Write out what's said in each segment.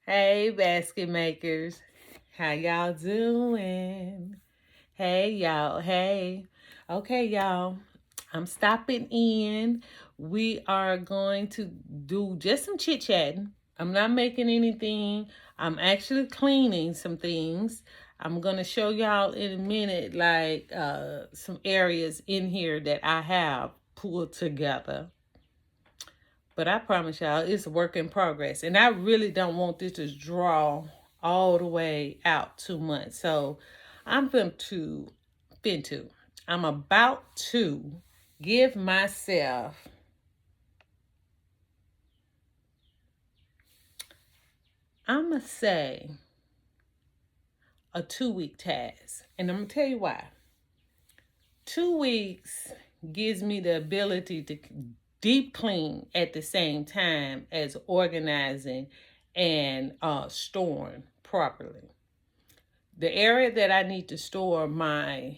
Hey, basket makers. How y'all doing? Hey, y'all. Hey. Okay, y'all. I'm stopping in. We are going to do just some chit chatting. I'm not making anything. I'm actually cleaning some things. I'm going to show y'all in a minute, like some areas in here that I have pulled together. But I promise y'all, it's a work in progress. And I really don't want this to draw all the way out too much. So I'm I'm about to give myself, I'm going to say, a 2 week task. And I'm going to tell you why. 2 weeks gives me the ability to deep clean at the same time as organizing and storing properly. The area that I need to store my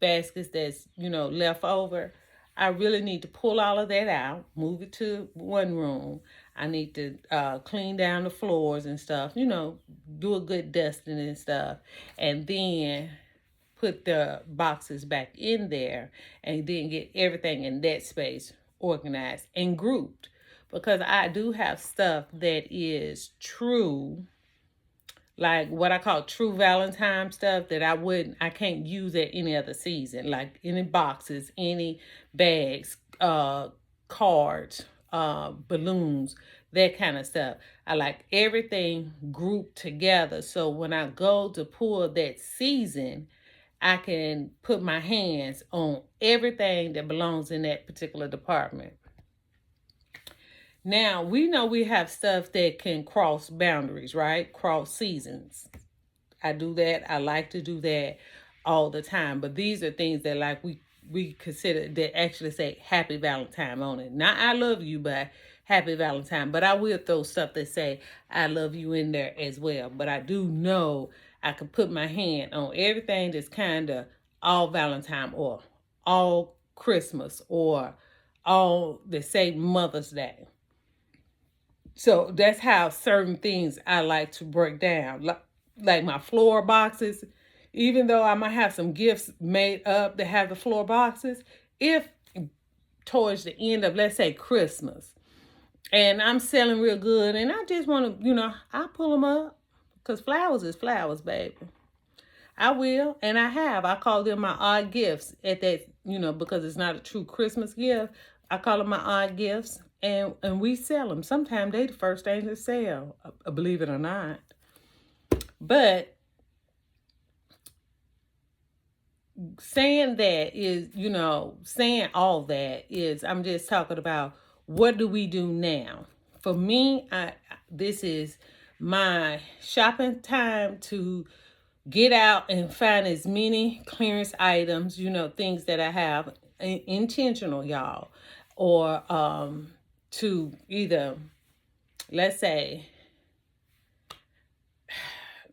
baskets that's, left over, I really need to pull all of that out, move it to one room. I need to clean down the floors and stuff, do a good dusting and stuff. And then put the boxes back in there and then get everything in that space organized and grouped. Because I do have stuff that is true, like what I call true Valentine stuff that I can't use at any other season, like any boxes, any bags, cards, balloons, that kind of stuff. I like everything grouped together, so when I go to pull that season, I can put my hands on everything that belongs in that particular department. Now, we know we have stuff that can cross boundaries, right? Cross seasons. I do that. I like to do that all the time. But these are things that like we consider that actually say Happy Valentine on it. Not I love you, but Happy Valentine. But I will throw stuff that say I love you in there as well. But I do know I can put my hand on everything that's kind of all Valentine or all Christmas or all that say Mother's Day. So that's how certain things I like to break down. Like my floor boxes, even though I might have some gifts made up that have the floor boxes, if towards the end of, let's say, Christmas, and I'm selling real good and I just want to, I pull them up because flowers is flowers, baby. I will, and I have. I call them my odd gifts at that, because it's not a true Christmas gift. I call them my odd gifts, and we sell them. Sometimes they the first thing to sell, believe it or not. But saying that is, saying all that is, I'm just talking about what do we do now. For me, this is my shopping time to get out and find as many clearance items, things that I have intentional, y'all, or to either, let's say,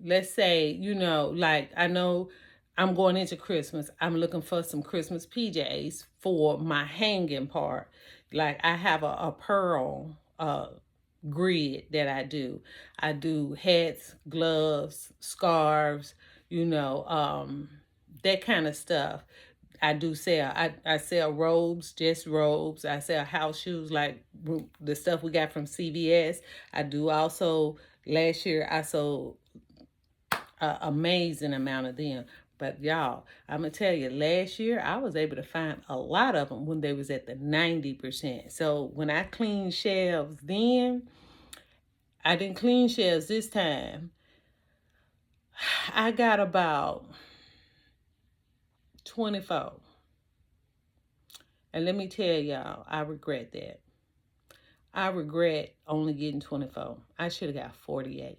like I know I'm going into Christmas. I'm looking for some Christmas PJs for my hanging part. Like I have a pearl grid that I do. I do hats, gloves, scarves, that kind of stuff. I do sell. I sell robes, just robes. I sell house shoes like the stuff we got from CVS. I do also, last year I sold an amazing amount of them. But y'all, I'm gonna tell you, last year I was able to find a lot of them when they was at the 90%. So when I cleaned shelves then, I didn't clean shelves this time. I got about 24. And let me tell y'all, I regret that. I regret only getting 24. I should have got 48.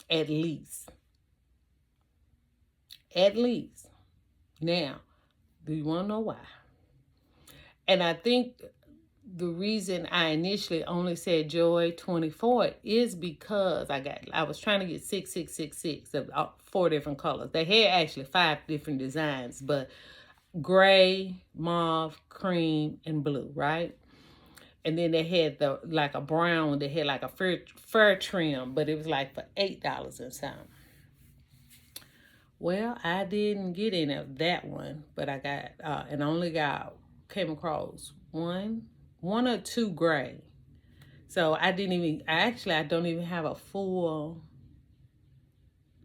At least. At least. Now, do you want to know why? And I think the reason I initially only said Joy 24 is because I was trying to get 6666 of 4 different colors. They had actually 5 different designs, but gray, mauve, cream, and blue, right? And then they had the like a brown, they had like a fur trim, but it was like for $8 and something. Well, I didn't get any of that one, but I got and only came across one or two gray. So I didn't even I don't even have a full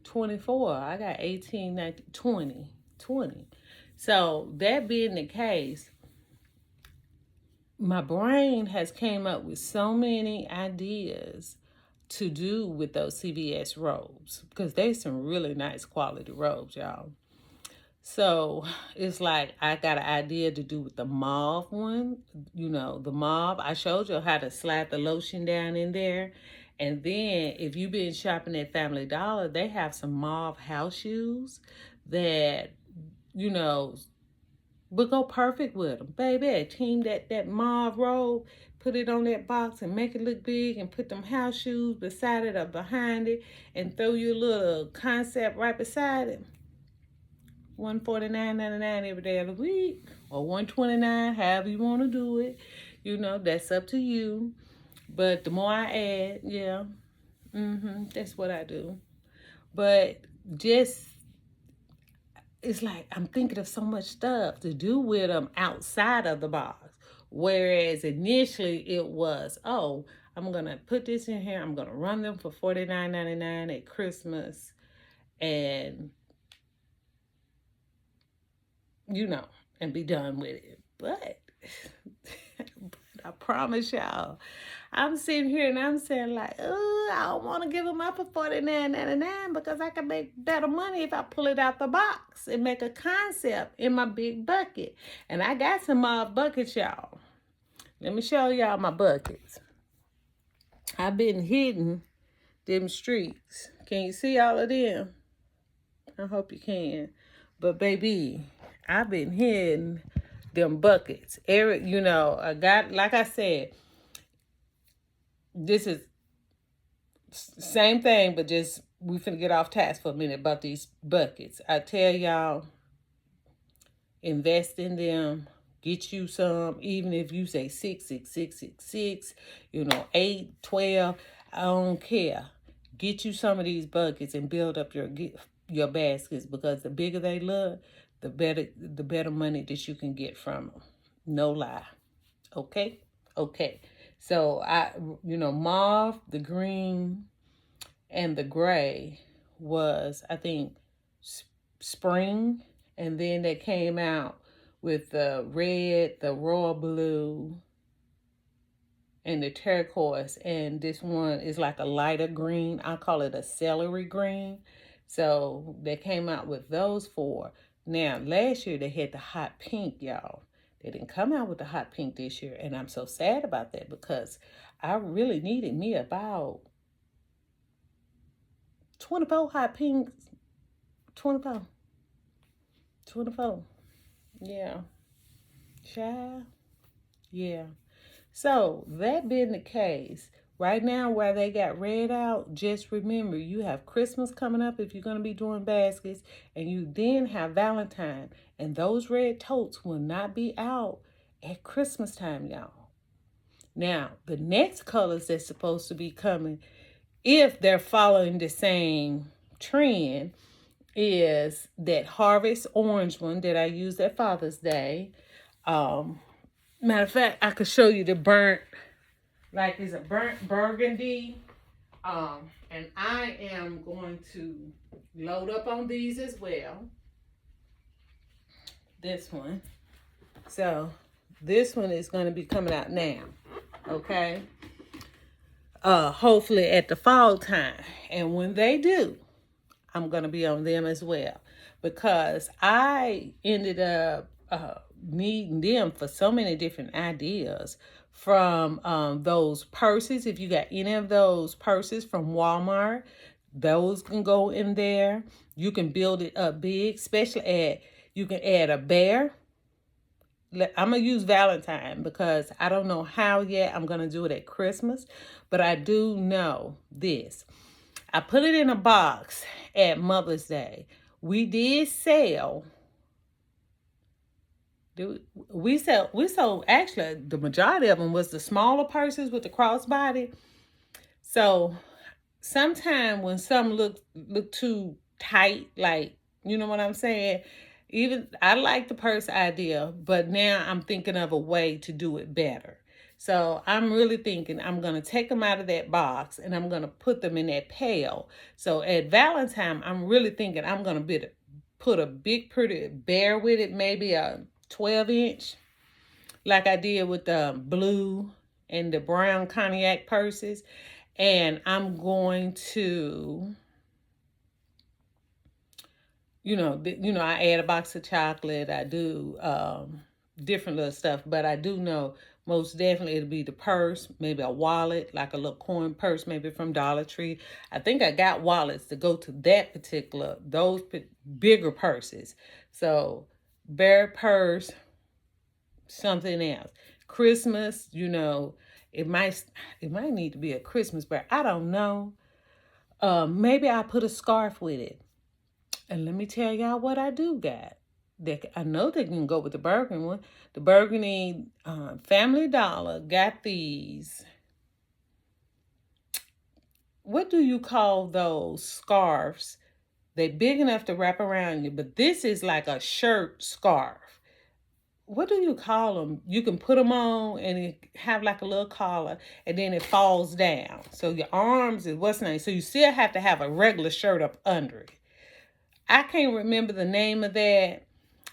24. I got 18, 19, 20. So that being the case, my brain has came up with so many ideas to do with those CVS robes, because there's some really nice quality robes, y'all. So it's like I got an idea to do with the mauve one. You know, the mauve. I showed you how to slide the lotion down in there. And then if you've been shopping at Family Dollar, they have some mauve house shoes that, you know, would go perfect with them. Baby, team that mauve robe, put it on that box and make it look big, and put them house shoes beside it or behind it, and throw your little concept right beside it. $149.99 every day of the week, or $129, however you want to do it. You know, that's up to you. But the more I add, yeah, that's what I do. But just, it's like I'm thinking of so much stuff to do with them outside of the box. Whereas initially it was, oh, I'm going to put this in here. I'm going to run them for $49.99 at Christmas. And, you know, and be done with it. But I promise y'all, I'm sitting here and I'm saying like, oh, I don't want to give them up for $49.99, because I can make better money if I pull it out the box and make a concept in my big bucket. And I got some buckets, y'all. Let me show y'all my buckets. I've been hitting them streets. Can you see all of them? I hope you can. But baby, I've been hitting them buckets. Eric, you know, I got, like I said, this is same thing, but just we finna get off task for a minute about these buckets. I tell y'all, invest in them. Get you some, even if you say 6, 6, 6, 6, 6, you know, 8, 12. I don't care. Get you some of these buckets and build up your baskets, because the bigger they look, the better money that you can get from them. No lie. Okay? Okay. So mauve, the green, and the gray was, I think, spring. And then they came out with the red, the royal blue, and the turquoise. And this one is like a lighter green. I call it a celery green. So they came out with those 4. Now, last year they had the hot pink, y'all. They didn't come out with the hot pink this year. And I'm so sad about that, because I really needed me about 24 hot pinks. 24. Yeah. Child. Yeah. So that being the case, right now where they got red out, just remember you have Christmas coming up if you're going to be doing baskets, and you then have Valentine, and those red totes will not be out at Christmas time, y'all. Now, the next colors that's supposed to be coming, if they're following the same trend, is that Harvest Orange one that I used at Father's Day. Matter of fact, I could show you the burnt, like it's a burnt burgundy. And I am going to load up on these as well. This one. So this one is going to be coming out now. Okay. Hopefully at the fall time. And when they do, I'm going to be on them as well, because I ended up needing them for so many different ideas, from those purses. If you got any of those purses from Walmart, those can go in there. You can build it up big, especially you can add a bear. I'm going to use Valentine, because I don't know how yet I'm going to do it at Christmas, but I do know this. I put it in a box at Mother's Day. We did sell We sold actually the majority of them was the smaller purses with the crossbody. So sometimes when some look too tight, like, you know what I'm saying? Even I like the purse idea, but now I'm thinking of a way to do it better. So I'm really thinking I'm gonna take them out of that box and I'm gonna put them in that pail. So at Valentine, I'm really thinking I'm gonna put a big pretty bear with it, maybe a 12-inch, like I did with the blue and the brown cognac purses. And I'm going to, I add a box of chocolate. I do different little stuff, but I do know most definitely it'll be the purse, maybe a wallet, like a little coin purse, maybe from Dollar Tree. I think I got wallets to go to those bigger purses. So bear purse, something else. Christmas, it might it might need to be a Christmas bear. I don't know. Maybe I put a scarf with it. And let me tell y'all what I do got. I know they can go with the burgundy one. The burgundy Family Dollar got these. What do you call those scarves? They're big enough to wrap around you, but this is like a shirt scarf. What do you call them? You can put them on and it have like a little collar, and then it falls down. So your arms is what's nice. So you still have to have a regular shirt up under it. I can't remember the name of that,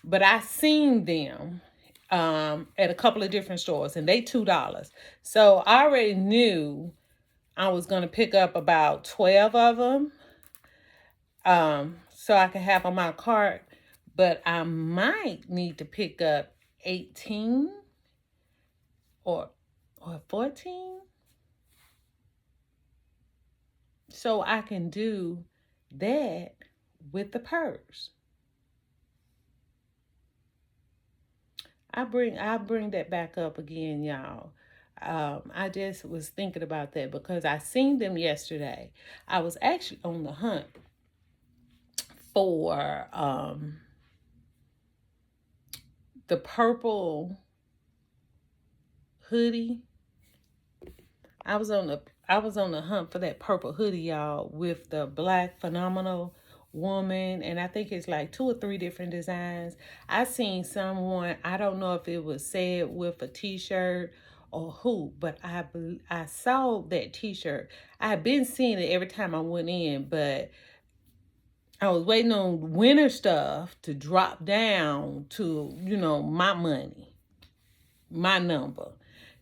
but I seen them at a couple of different stores, and they $2. So I already knew I was gonna pick up about 12 of them, so I could have on my cart. But I might need to pick up 18 or 14, so I can do that with the purse. I bring that back up again, y'all. I just was thinking about that because I seen them yesterday. I was actually on the hunt for the purple hoodie. I was on the hunt for that purple hoodie, y'all, with the black phenomenal woman, and I think it's like 2 or 3 different designs. I seen someone, I don't know if it was said with a t-shirt or who, but I saw that t-shirt. I had been seeing it every time I went in, but I was waiting on winter stuff to drop down to, my money, my number.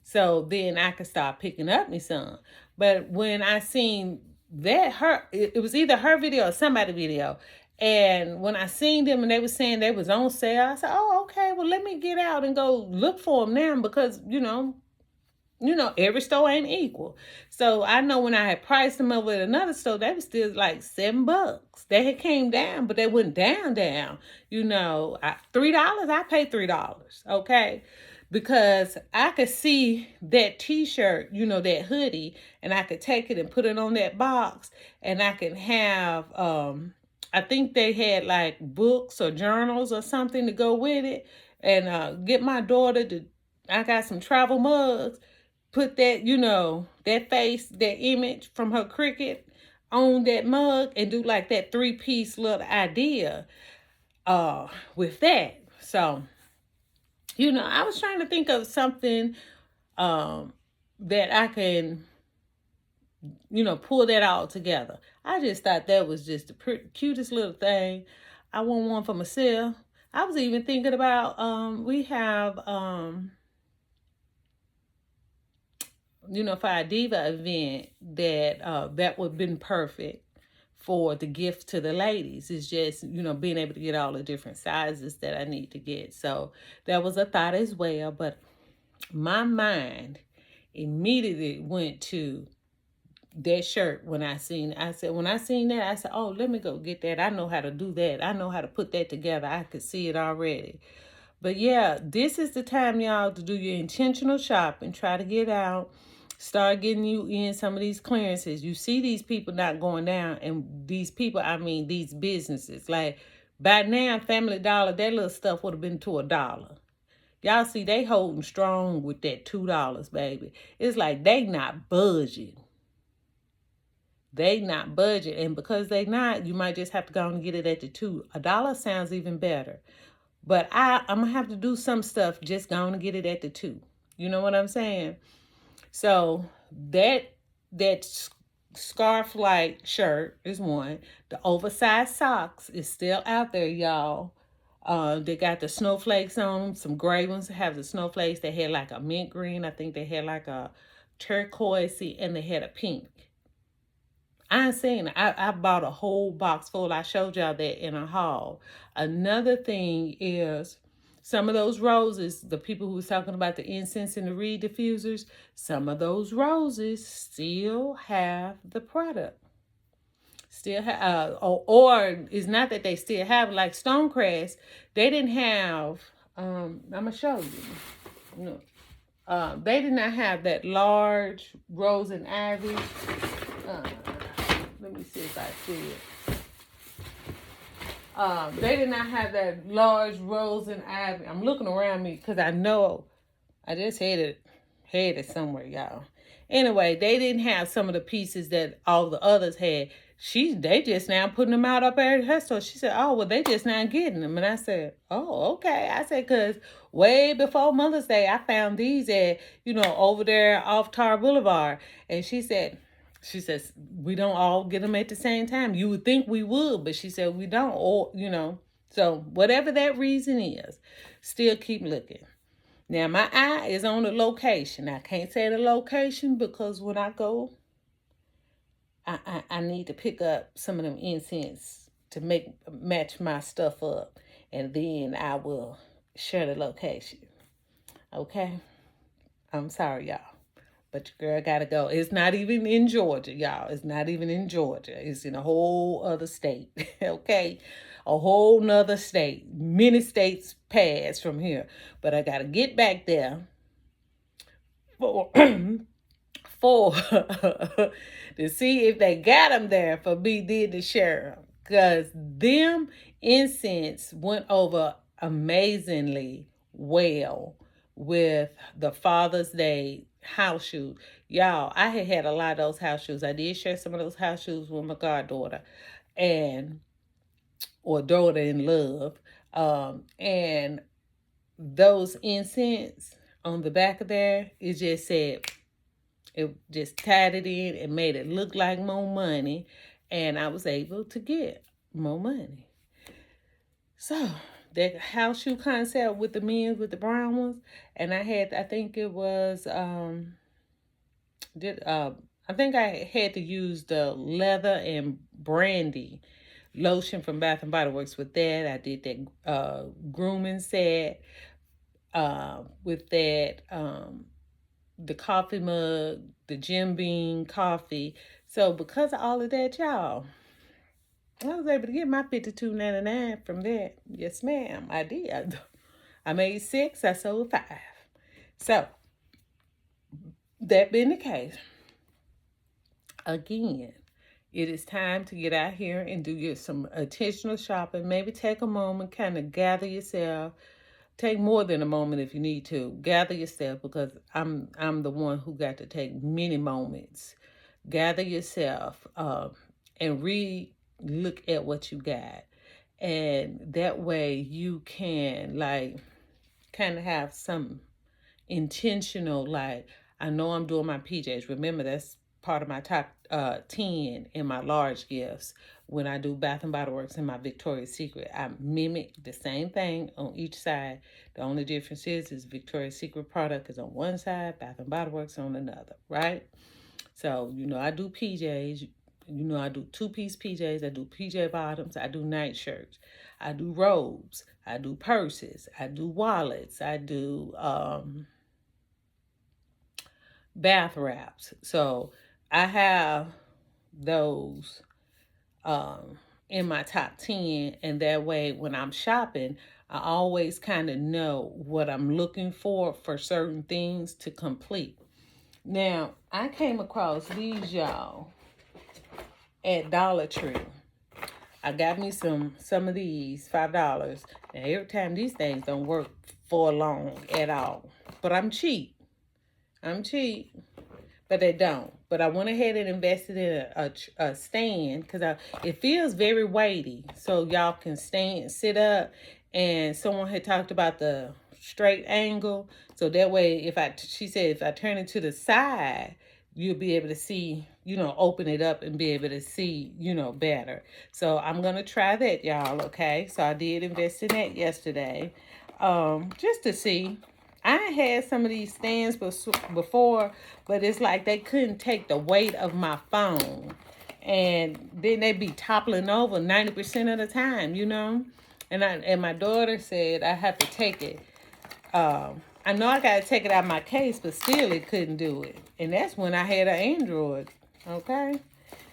So then I could start picking up me some. But when I seen it was either her video or somebody video. And when I seen them and they were saying they was on sale, I said, oh, okay, well, let me get out and go look for them now because, every store ain't equal. So I know when I had priced them over at another store, they was still like $7. They had came down, but they went down. $3, I paid $3. Okay. Because I could see that t-shirt, that hoodie, and I could take it and put it on that box, and I can have, I think they had like books or journals or something to go with it, and get my daughter I got some travel mugs, put that, that face, that image from her cricket on that mug, and do like that 3-piece little idea with that. So, I was trying to think of something that I can, pull that all together. I just thought that was just the cutest little thing. I want one for myself. I was even thinking about, we have, for our Diva event, that would have been perfect for the gift to the ladies. It's just, being able to get all the different sizes that I need to get. So that was a thought as well. But my mind immediately went to that shirt when I seen it. When I seen that, I said, oh, let me go get that. I know how to do that. I know how to put that together. I could see it already. But yeah, this is the time, y'all, to do your intentional shopping. Try to get out. Start getting you in some of these clearances. You see these people not going down. And these people, I mean, these businesses. Like, by now, Family Dollar, that little stuff would have been to $1. Y'all see, they holding strong with that $2, baby. It's like they not budging. They not budget, and because they not, you might just have to go and get it at the $2. $1 sounds even better, but I'm gonna have to do some stuff just going to get it at the $2. You know what I'm saying? So that scarf-like shirt is one. The oversized socks is still out there, y'all. They got the snowflakes on them. Some gray ones have the snowflakes. They had like a mint green. I think they had like a turquoisey, and they had a pink. I ain't saying I bought a whole box full. I showed y'all that in a haul. Another thing is some of those roses, the people who was talking about the incense and the reed diffusers, some of those roses still have the product. Still have, or it's not that they still have, like Stonecrest, they didn't have, I'm going to show you. They did not have that large rose and ivy. Let me see if I see it. They did not have that large rose and ivy. I'm looking around me because I know I just had it somewhere, y'all. Anyway, they didn't have some of the pieces that all the others had. They just now putting them out up at her store. She said, "Oh, well, they just now getting them." And I said, "Oh, okay." I said, "Cause way before Mother's Day, I found these at, over there off Tar Boulevard." And she says, "We don't all get them at the same time. You would think we would, but," she said, "we don't." Or, so whatever that reason is, still keep looking. Now, my eye is on the location. I can't say the location because when I go, I need to pick up some of them incense to match my stuff up. And then I will share the location. Okay? I'm sorry, y'all. But your girl gotta go. It's not even in Georgia, y'all. It's not even in Georgia. It's in a whole other state. Okay? A whole nother state. Many states pass from here. But I gotta get back there for to see if they got them there for me then to share them. Because them incense went over amazingly well with the Father's Day house shoes. Y'all, I had a lot of those house shoes. I did share some of those house shoes with my goddaughter or daughter in love. And those incense on the back of there, it just said, it just tied it in and made it look like more money. And I was able to get more money. So that house shoe concept with the men's, with the brown ones. And I think it was, I think I had to use the leather and brandy lotion from Bath and Body Works with that. I did that grooming set with that, the coffee mug, the Jim Beam coffee. So because of all of that, y'all, I was able to get my $52.99 from that. Yes, ma'am, I did. I made 6, I sold 5. So that being the case, again, it is time to get out here and do some intentional shopping. Maybe take a moment, kind of gather yourself. Take more than a moment if you need to. Gather yourself, because I'm the one who got to take many moments. Gather yourself and look at what you got. And that way you can kind of have some intentional, I know I'm doing my PJs. Remember, that's part of my top 10 in my large gifts. When I do Bath and Body Works and my Victoria's Secret, I mimic the same thing on each side. The only difference is Victoria's Secret product is on one side, Bath and Body Works on another, right? So, I do PJs. I do 2-piece PJs. I do PJ bottoms. I do nightshirts. I do robes. I do purses. I do wallets. I do bath wraps. So I have those in my top 10, and that way when I'm shopping, I always kind of know what I'm looking for certain things to complete. Now, I came across these, y'all, at Dollar Tree. I got me some of these, $5. Now, every time these things don't work for long at all. But I'm cheap. I'm cheap. But they don't. But I went ahead and invested in a stand because it feels very weighty. So y'all can stand, sit up. And someone had talked about the straight angle. So that way, she said, if I turn it to the side, you'll be able to see, open it up and be able to see, better. So I'm going to try that, y'all, okay? So I did invest in that yesterday just to see. I had some of these stands before, but it's like they couldn't take the weight of my phone. And then they'd be toppling over 90% of the time, And my daughter said I have to take it. I know I got to take it out of my case, but still it couldn't do it. And that's when I had an Android, okay?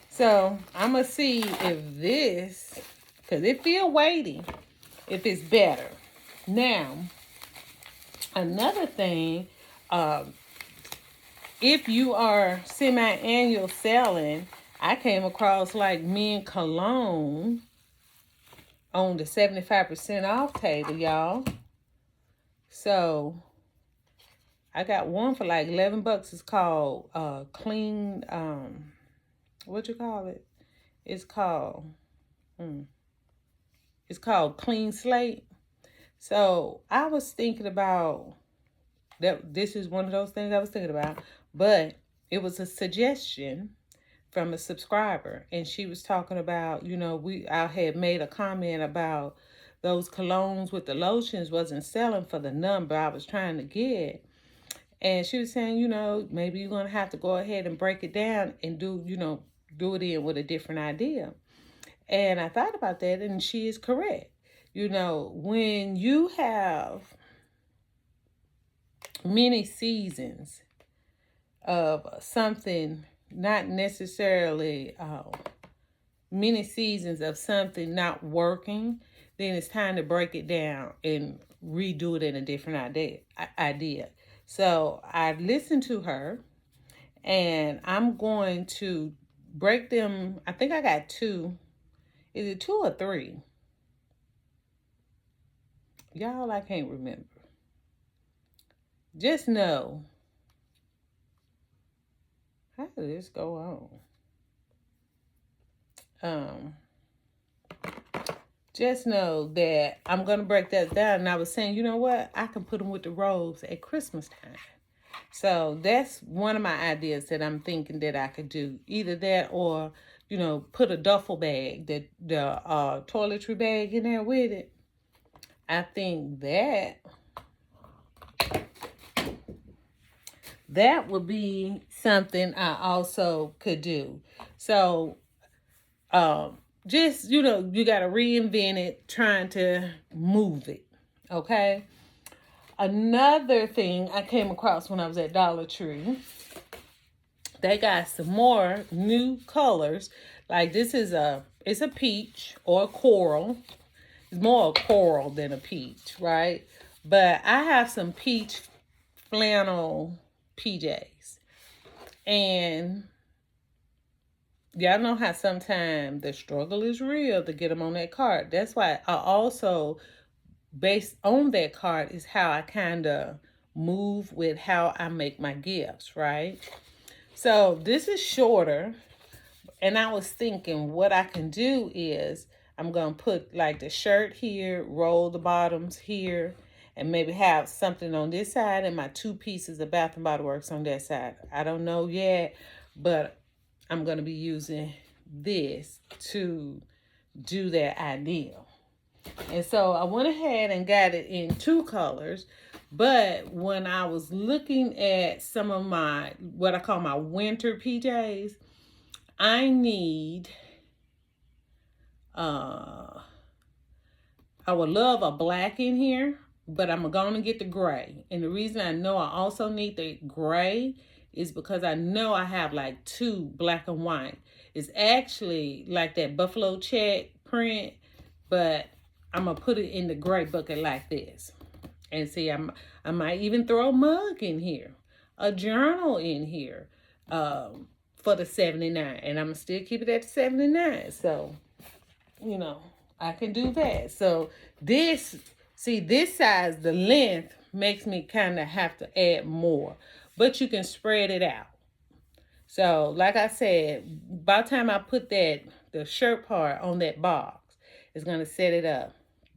So I'm going to see if this, because it feel weighty, if it's better. Now, another thing, if you are semi-annual selling, I came across like men cologne on the 75% off table, y'all. So I got one for like $11. It's called clean. What you call it? It's called Clean Slate. So I was thinking about that. This is one of those things I was thinking about, but it was a suggestion from a subscriber, and she was talking about, I had made a comment about those colognes with the lotions wasn't selling for the number I was trying to get. And she was saying, maybe you're going to have to go ahead and break it down and do it in with a different idea. And I thought about that, and she is correct. When you have many seasons of something, not necessarily many seasons of something not working, then it's time to break it down and redo it in a different idea. So I listened to her, and I'm going to break them. I think I got 2. Is it 2 or 3? Y'all, I can't remember. Just know, how did this go on? Just know that I'm going to break that down. And I was saying, you know what? I can put them with the robes at Christmas time. So that's one of my ideas that I'm thinking that I could do. Either that or, put a duffel bag, the toiletry bag in there with it. I think that would be something I also could do. So, just, you got to reinvent it, trying to move it. Okay. Another thing I came across when I was at Dollar Tree, they got some more new colors. Like this is it's a peach or a coral. It's more a coral than a peach, right? But I have some peach flannel PJs. And y'all know how sometimes the struggle is real to get them on that cart. That's why I also, based on that cart, is how I kind of move with how I make my gifts, right? So this is shorter. And I was thinking what I can do is I'm going to put like the shirt here, roll the bottoms here, and maybe have something on this side and my 2 pieces of Bath and Body Works on that side. I don't know yet, but I'm going to be using this to do that idea. And so I went ahead and got it in 2 colors. But when I was looking at some of my, what I call my winter PJs, I need, I would love a black in here, but I'm going to get the gray. And the reason I know I also need the gray is because I know I have like 2 black and white. It's actually like that buffalo check print, but I'm going to put it in the gray bucket like this. And see, I might even throw a mug in here, a journal in here for the $79. And I'm going to still keep it at the $79. So, I can do that. So this See, this size, the length makes me kind of have to add more, but you can spread it out. So, like I said, by the time I put the shirt part on that box, it's going to set it up.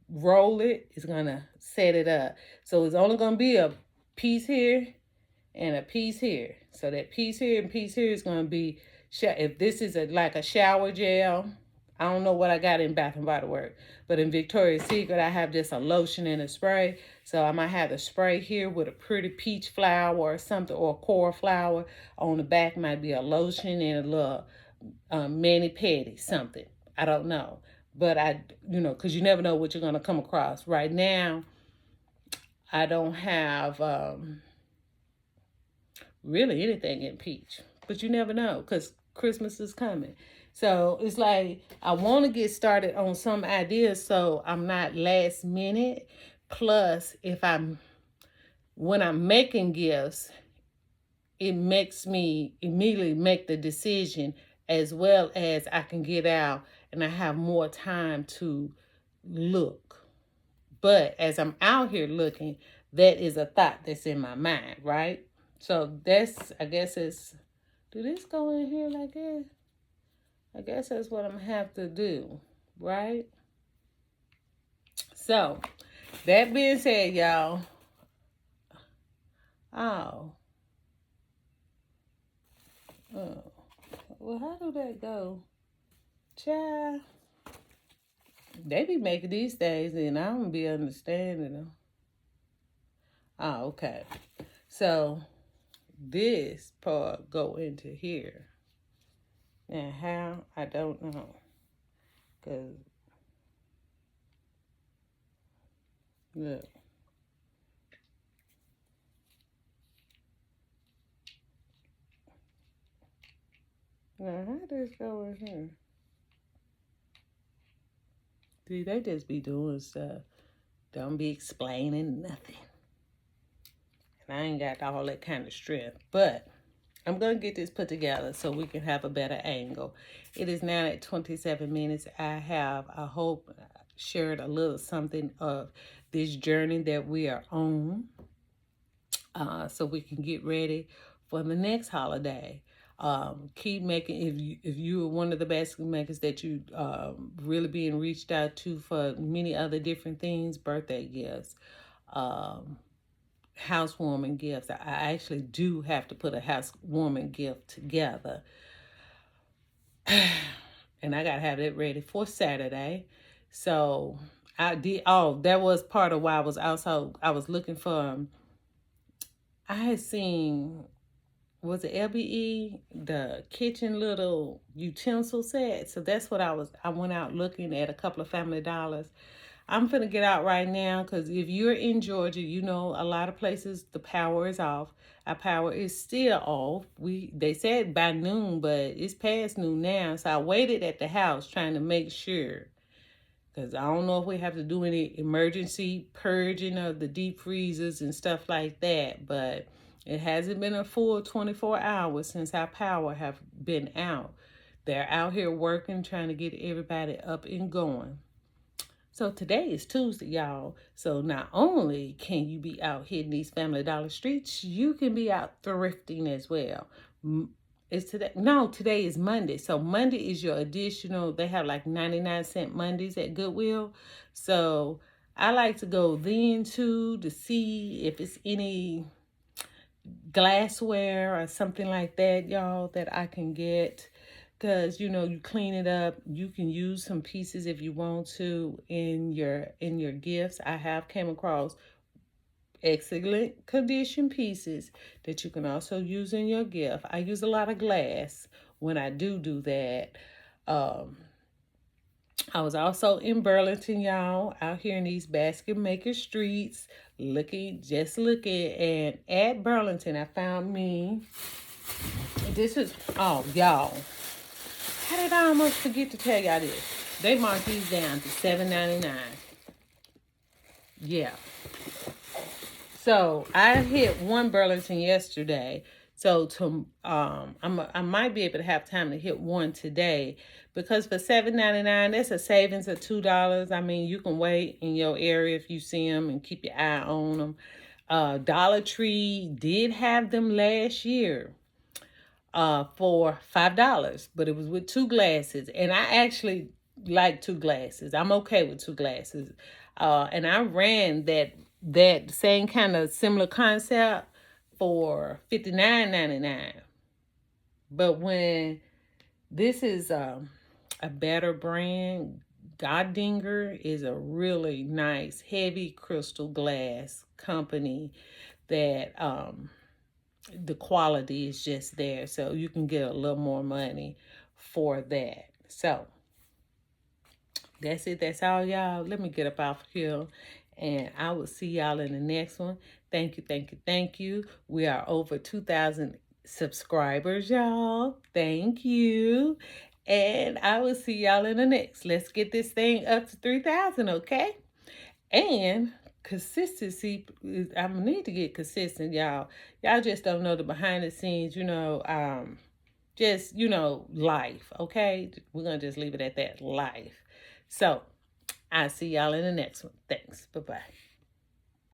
Roll it, it's going to set it up. So, it's only going to be a piece here and a piece here. So, that piece here and piece here is going to be, if this is like a shower gel, I don't know what I got in Bath and Body Works, but in Victoria's Secret, I have just a lotion and a spray. So I might have the spray here with a pretty peach flower or something, or a coral flower. On the back might be a lotion and a little mani-pedi, something. I don't know. But because you never know what you're going to come across. Right now, I don't have really anything in peach. But you never know, because Christmas is coming. So it's like I want to get started on some ideas so I'm not last minute. Plus, when I'm making gifts, it makes me immediately make the decision, as well as I can get out and I have more time to look. But as I'm out here looking, that is a thought that's in my mind, right? So I guess do this go in here like that? I guess that's what I'm going to have to do, right? So, that being said, y'all. Oh. Well, how do that go? Child. They be making these things and I don't be understanding them. Oh, okay. So, this part go into here. Now, how? I don't know. Because, look. Now, how does this go in here? See, they just be doing stuff. Don't be explaining nothing. And I ain't got all that kind of strength. But I'm going to get this put together so we can have a better angle. It is now at 27 minutes. I hope, shared a little something of this journey that we are on. So we can get ready for the next holiday. Keep making, if you are one of the basket makers that you really being reached out to for many other different things, birthday gifts, housewarming gifts. I actually do have to put a housewarming gift together. And I got to have it ready for Saturday. So I did, that was part of why I was looking for, I had seen, was it LBE, the kitchen little utensil set. So that's what I went out looking at a couple of Family Dollars. I'm finna get out right now because if you're in Georgia, you know a lot of places the power is off. Our power is still off. They said by noon, but it's past noon now. So I waited at the house trying to make sure. Because I don't know if we have to do any emergency purging of the deep freezers and stuff like that. But it hasn't been a full 24 hours since our power have been out. They're out here working, trying to get everybody up and going. So today is Tuesday, y'all. So not only can you be out hitting these Family Dollar streets, you can be out thrifting as well. It's today? No, today is Monday. So Monday is your additional, they have like 99-cent Mondays at Goodwill. So I like to go then too to see if it's any glassware or something like that, y'all, that I can get. Because, you clean it up. You can use some pieces if you want to in your gifts. I have came across excellent condition pieces that you can also use in your gift. I use a lot of glass when I do that. I was also in Burlington, y'all, out here in these BasketMakers streets, looking, and at Burlington, I found me, y'all, how did I almost forget to tell y'all this? They marked these down to $7.99. Yeah. So I hit one Burlington yesterday So I might be able to have time to hit one today, because for $7.99, that's a savings of $2. I mean, you can wait in your area if you see them and keep your eye on them. Dollar Tree did have them last year for $5, but it was with two glasses, and I actually like two glasses. I'm okay with two glasses, and I ran that same kind of similar concept for $59.99. But when this is a better brand, Godinger is a really nice heavy crystal glass company that the quality is just there, so you can get a little more money for that. So that's it. That's all, y'all. Let me get up off here, and I will see y'all in the next one. Thank you, thank you, thank you. We are over 2,000 subscribers, y'all. Thank you. And I will see y'all in the next. Let's get this thing up to 3,000, okay? And consistency, I need to get consistent, y'all. Y'all just don't know the behind the scenes, just, life, okay? We're going to just leave it at that, life. So, I'll see y'all in the next one. Thanks. Bye-bye.